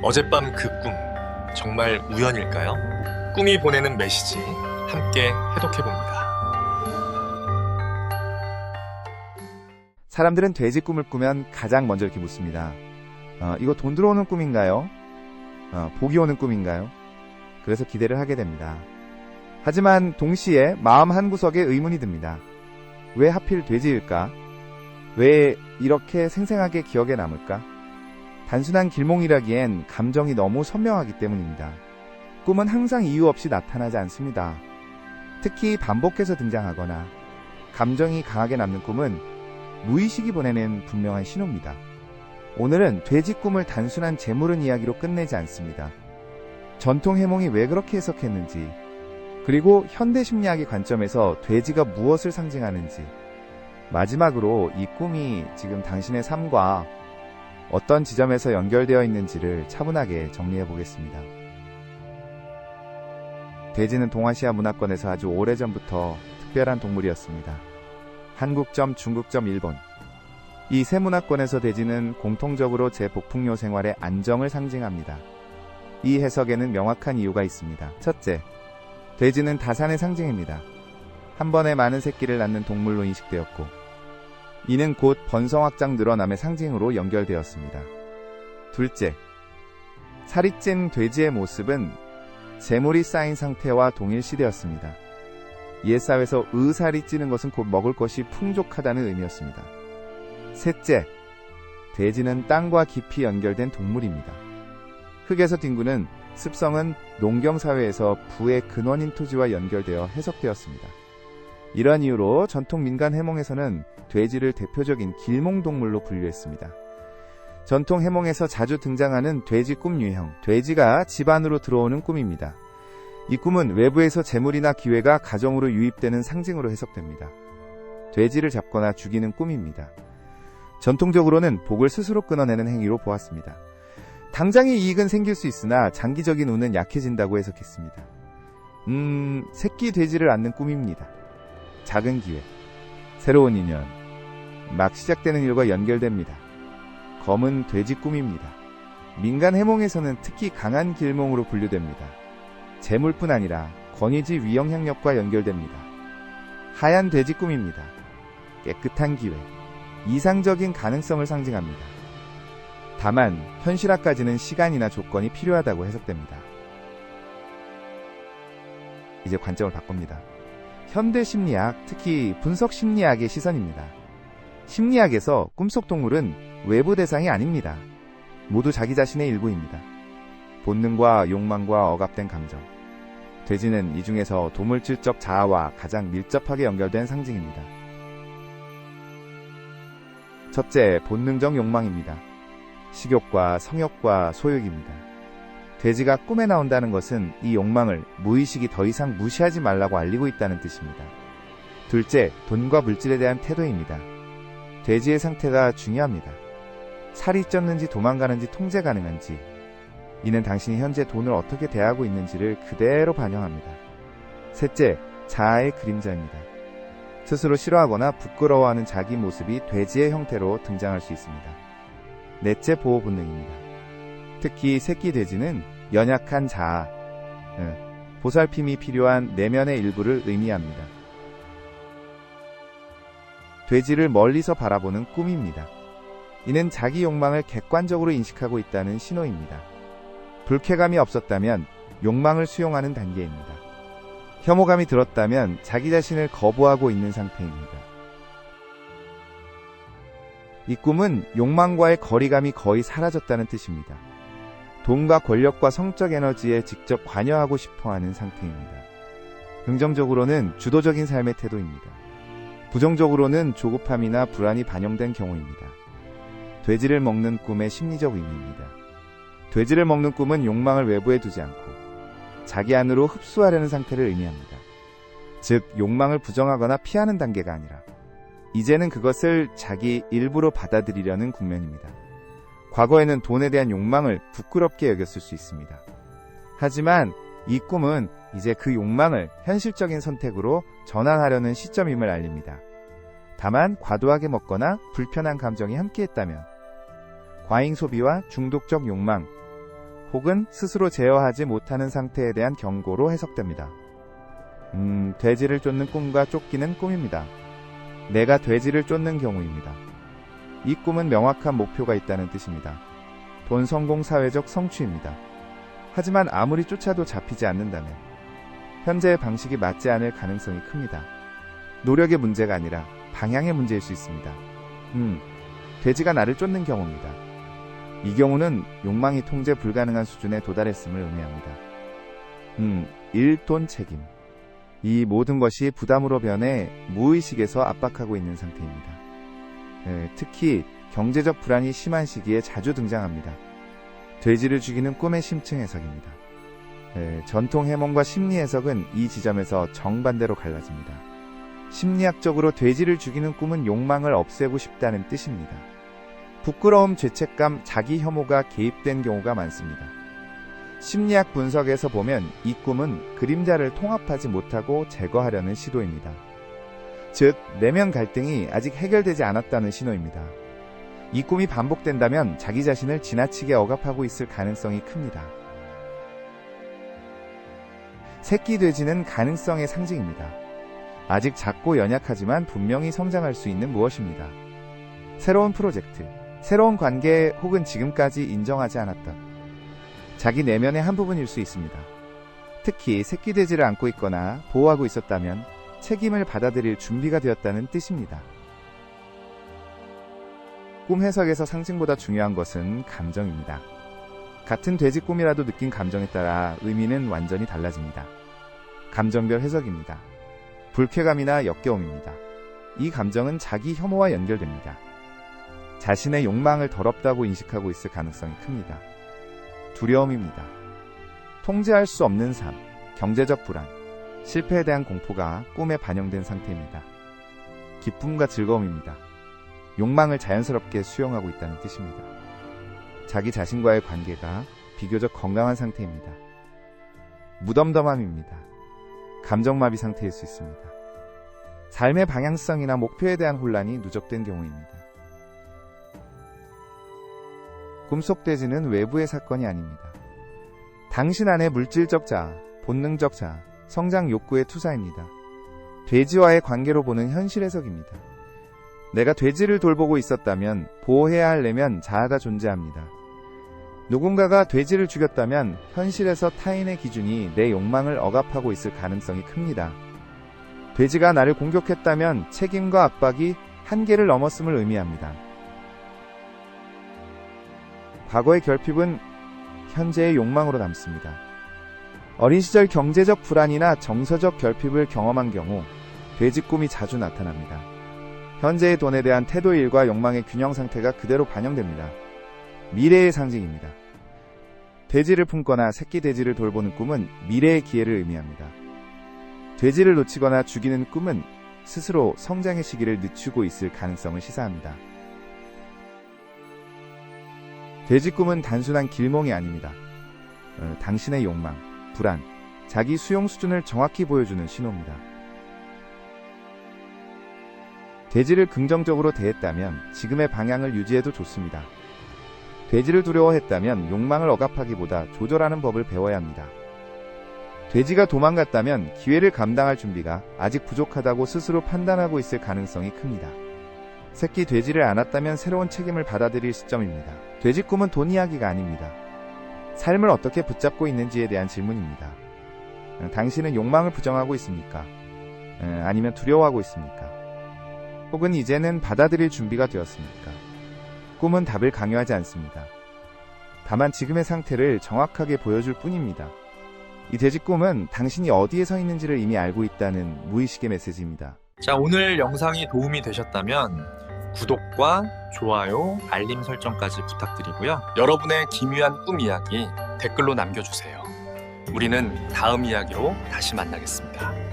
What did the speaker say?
어젯밤 그 꿈, 정말 우연일까요? 꿈이 보내는 메시지, 함께 해독해봅니다. 사람들은 돼지 꿈을 꾸면 가장 먼저 이렇게 묻습니다. 이거 돈 들어오는 꿈인가요? 복이 오는 꿈인가요? 그래서 기대를 하게 됩니다. 하지만 동시에 마음 한구석에 의문이 듭니다. 왜 하필 돼지일까? 왜 이렇게 생생하게 기억에 남을까? 단순한 길몽이라기엔 감정이 너무 선명하기 때문입니다. 꿈은 항상 이유 없이 나타나지 않습니다. 특히 반복해서 등장하거나 감정이 강하게 남는 꿈은 무의식이 보내는 분명한 신호입니다. 오늘은 돼지 꿈을 단순한 재물은 이야기로 끝내지 않습니다. 전통 해몽이 왜 그렇게 해석했는지, 그리고 현대 심리학의 관점에서 돼지가 무엇을 상징하는지, 마지막으로 이 꿈이 지금 당신의 삶과 어떤 지점에서 연결되어 있는지를 차분하게 정리해 보겠습니다. 돼지는 동아시아 문화권에서 아주 오래전부터 특별한 동물이었습니다. 한국점, 중국점, 일본. 이 세 문화권에서 돼지는 공통적으로 제복풍요 생활의 안정을 상징합니다. 이 해석에는 명확한 이유가 있습니다. 첫째, 돼지는 다산의 상징입니다. 한 번에 많은 새끼를 낳는 동물로 인식되었고, 이는 곧 번성 확장 늘어남의 상징으로 연결되었습니다. 둘째, 살이 찐 돼지의 모습은 재물이 쌓인 상태와 동일시되었습니다. 옛사회에서 살이 찌는 것은 곧 먹을 것이 풍족하다는 의미였습니다. 셋째, 돼지는 땅과 깊이 연결된 동물입니다. 흙에서 뒹구는 습성은 농경사회에서 부의 근원인 토지와 연결되어 해석되었습니다. 이러한 이유로 전통 민간 해몽에서는 돼지를 대표적인 길몽동물로 분류했습니다. 전통 해몽에서 자주 등장하는 돼지 꿈 유형, 돼지가 집 안으로 들어오는 꿈입니다. 이 꿈은 외부에서 재물이나 기회가 가정으로 유입되는 상징으로 해석됩니다. 돼지를 잡거나 죽이는 꿈입니다. 전통적으로는 복을 스스로 끊어내는 행위로 보았습니다. 당장의 이익은 생길 수 있으나 장기적인 운은 약해진다고 해석했습니다. 새끼 돼지를 안는 꿈입니다. 작은 기회, 새로운 인연, 막 시작되는 일과 연결됩니다. 검은 돼지 꿈입니다. 민간 해몽에서는 특히 강한 길몽으로 분류됩니다. 재물뿐 아니라 권위지 위영향력과 연결됩니다. 하얀 돼지 꿈입니다. 깨끗한 기회, 이상적인 가능성을 상징합니다. 다만 현실화까지는 시간이나 조건이 필요하다고 해석됩니다. 이제 관점을 바꿉니다. 현대 심리학, 특히 분석 심리학의 시선입니다. 심리학에서 꿈속 동물은 외부 대상이 아닙니다. 모두 자기 자신의 일부입니다. 본능과 욕망과 억압된 감정. 돼지는 이 중에서 도물질적 자아와 가장 밀접하게 연결된 상징입니다. 첫째, 본능적 욕망입니다. 식욕과 성욕과 소욕입니다. 돼지가 꿈에 나온다는 것은 이 욕망을 무의식이 더 이상 무시하지 말라고 알리고 있다는 뜻입니다. 둘째, 돈과 물질에 대한 태도입니다. 돼지의 상태가 중요합니다. 살이 쪘는지 도망가는지 통제 가능한지, 이는 당신이 현재 돈을 어떻게 대하고 있는지를 그대로 반영합니다. 셋째, 자아의 그림자입니다. 스스로 싫어하거나 부끄러워하는 자기 모습이 돼지의 형태로 등장할 수 있습니다. 넷째, 보호 본능입니다. 특히 새끼 돼지는 연약한 자아, 보살핌이 필요한 내면의 일부를 의미합니다. 돼지를 멀리서 바라보는 꿈입니다. 이는 자기 욕망을 객관적으로 인식하고 있다는 신호입니다. 불쾌감이 없었다면 욕망을 수용하는 단계입니다. 혐오감이 들었다면 자기 자신을 거부하고 있는 상태입니다. 이 꿈은 욕망과의 거리감이 거의 사라졌다는 뜻입니다. 돈과 권력과 성적 에너지에 직접 관여하고 싶어하는 상태입니다. 긍정적으로는 주도적인 삶의 태도입니다. 부정적으로는 조급함이나 불안이 반영된 경우입니다. 돼지를 먹는 꿈의 심리적 의미입니다. 돼지를 먹는 꿈은 욕망을 외부에 두지 않고 자기 안으로 흡수하려는 상태를 의미합니다. 즉, 욕망을 부정하거나 피하는 단계가 아니라 이제는 그것을 자기 일부로 받아들이려는 국면입니다. 과거에는 돈에 대한 욕망을 부끄럽게 여겼을 수 있습니다. 하지만 이 꿈은 이제 그 욕망을 현실적인 선택으로 전환하려는 시점임을 알립니다. 다만 과도하게 먹거나 불편한 감정이 함께했다면 과잉 소비와 중독적 욕망, 혹은 스스로 제어하지 못하는 상태에 대한 경고로 해석됩니다. 돼지를 쫓는 꿈과 쫓기는 꿈입니다. 내가 돼지를 쫓는 경우입니다. 이 꿈은 명확한 목표가 있다는 뜻입니다. 돈, 성공, 사회적 성취입니다. 하지만 아무리 쫓아도 잡히지 않는다면 현재의 방식이 맞지 않을 가능성이 큽니다. 노력의 문제가 아니라 방향의 문제일 수 있습니다. 돼지가 나를 쫓는 경우입니다. 이 경우는 욕망이 통제 불가능한 수준에 도달했음을 의미합니다. 1. 돈, 책임. 이 모든 것이 부담으로 변해 무의식에서 압박하고 있는 상태입니다. 특히 경제적 불안이 심한 시기에 자주 등장합니다. 돼지를 죽이는 꿈의 심층 해석입니다. 전통 해몽과 심리 해석은 이 지점에서 정반대로 갈라집니다. 심리학적으로 돼지를 죽이는 꿈은 욕망을 없애고 싶다는 뜻입니다. 부끄러움, 죄책감, 자기 혐오가 개입된 경우가 많습니다. 심리학 분석에서 보면 이 꿈은 그림자를 통합하지 못하고 제거하려는 시도입니다. 즉, 내면 갈등이 아직 해결되지 않았다는 신호입니다. 이 꿈이 반복된다면 자기 자신을 지나치게 억압하고 있을 가능성이 큽니다. 새끼 돼지는 가능성의 상징입니다. 아직 작고 연약하지만 분명히 성장할 수 있는 무엇입니다. 새로운 프로젝트, 새로운 관계 혹은 지금까지 인정하지 않았던 자기 내면의 한 부분일 수 있습니다. 특히 새끼 돼지를 안고 있거나 보호하고 있었다면 책임을 받아들일 준비가 되었다는 뜻입니다. 꿈 해석에서 상징보다 중요한 것은 감정입니다. 같은 돼지 꿈이라도 느낀 감정에 따라 의미는 완전히 달라집니다. 감정별 해석입니다. 불쾌감이나 역겨움입니다. 이 감정은 자기 혐오와 연결됩니다. 자신의 욕망을 더럽다고 인식하고 있을 가능성이 큽니다. 두려움입니다. 통제할 수 없는 삶, 경제적 불안, 실패에 대한 공포가 꿈에 반영된 상태입니다. 기쁨과 즐거움입니다. 욕망을 자연스럽게 수용하고 있다는 뜻입니다. 자기 자신과의 관계가 비교적 건강한 상태입니다. 무덤덤함입니다. 감정마비 상태일 수 있습니다. 삶의 방향성이나 목표에 대한 혼란이 누적된 경우입니다. 꿈속 돼지는 외부의 사건이 아닙니다. 당신 안의 물질적 자아, 본능적 자아, 성장 욕구의 투사입니다. 돼지와의 관계로 보는 현실 해석입니다. 내가 돼지를 돌보고 있었다면 보호해야 할 내면 자아가 존재합니다. 누군가가 돼지를 죽였다면 현실에서 타인의 기준이 내 욕망을 억압하고 있을 가능성이 큽니다. 돼지가 나를 공격했다면 책임과 압박이 한계를 넘었음을 의미합니다. 과거의 결핍은 현재의 욕망으로 남습니다. 어린 시절 경제적 불안이나 정서적 결핍을 경험한 경우 돼지 꿈이 자주 나타납니다. 현재의 돈에 대한 태도일과 욕망의 균형 상태가 그대로 반영됩니다. 미래의 상징입니다. 돼지를 품거나 새끼 돼지를 돌보는 꿈은 미래의 기회를 의미합니다. 돼지를 놓치거나 죽이는 꿈은 스스로 성장의 시기를 늦추고 있을 가능성을 시사합니다. 돼지 꿈은 단순한 길몽이 아닙니다. 당신의 욕망, 불안, 자기 수용 수준을 정확히 보여주는 신호입니다. 돼지를 긍정적으로 대했다면 지금의 방향을 유지해도 좋습니다. 돼지를 두려워했다면 욕망을 억압하기보다 조절하는 법을 배워야 합니다. 돼지가 도망갔다면 기회를 감당할 준비가 아직 부족하다고 스스로 판단하고 있을 가능성이 큽니다. 새끼 돼지를 안았다면 새로운 책임을 받아들일 시점입니다. 돼지 꿈은 돈 이야기가 아닙니다. 삶을 어떻게 붙잡고 있는지에 대한 질문입니다. 당신은 욕망을 부정하고 있습니까? 아니면 두려워하고 있습니까? 혹은 이제는 받아들일 준비가 되었습니까? 꿈은 답을 강요하지 않습니다. 다만 지금의 상태를 정확하게 보여줄 뿐입니다. 이 돼지 꿈은 당신이 어디에 서 있는지를 이미 알고 있다는 무의식의 메시지입니다. 자, 오늘 영상이 도움이 되셨다면 구독과 좋아요, 알림 설정까지 부탁드리고요. 여러분의 기묘한 꿈 이야기 댓글로 남겨주세요. 우리는 다음 이야기로 다시 만나겠습니다.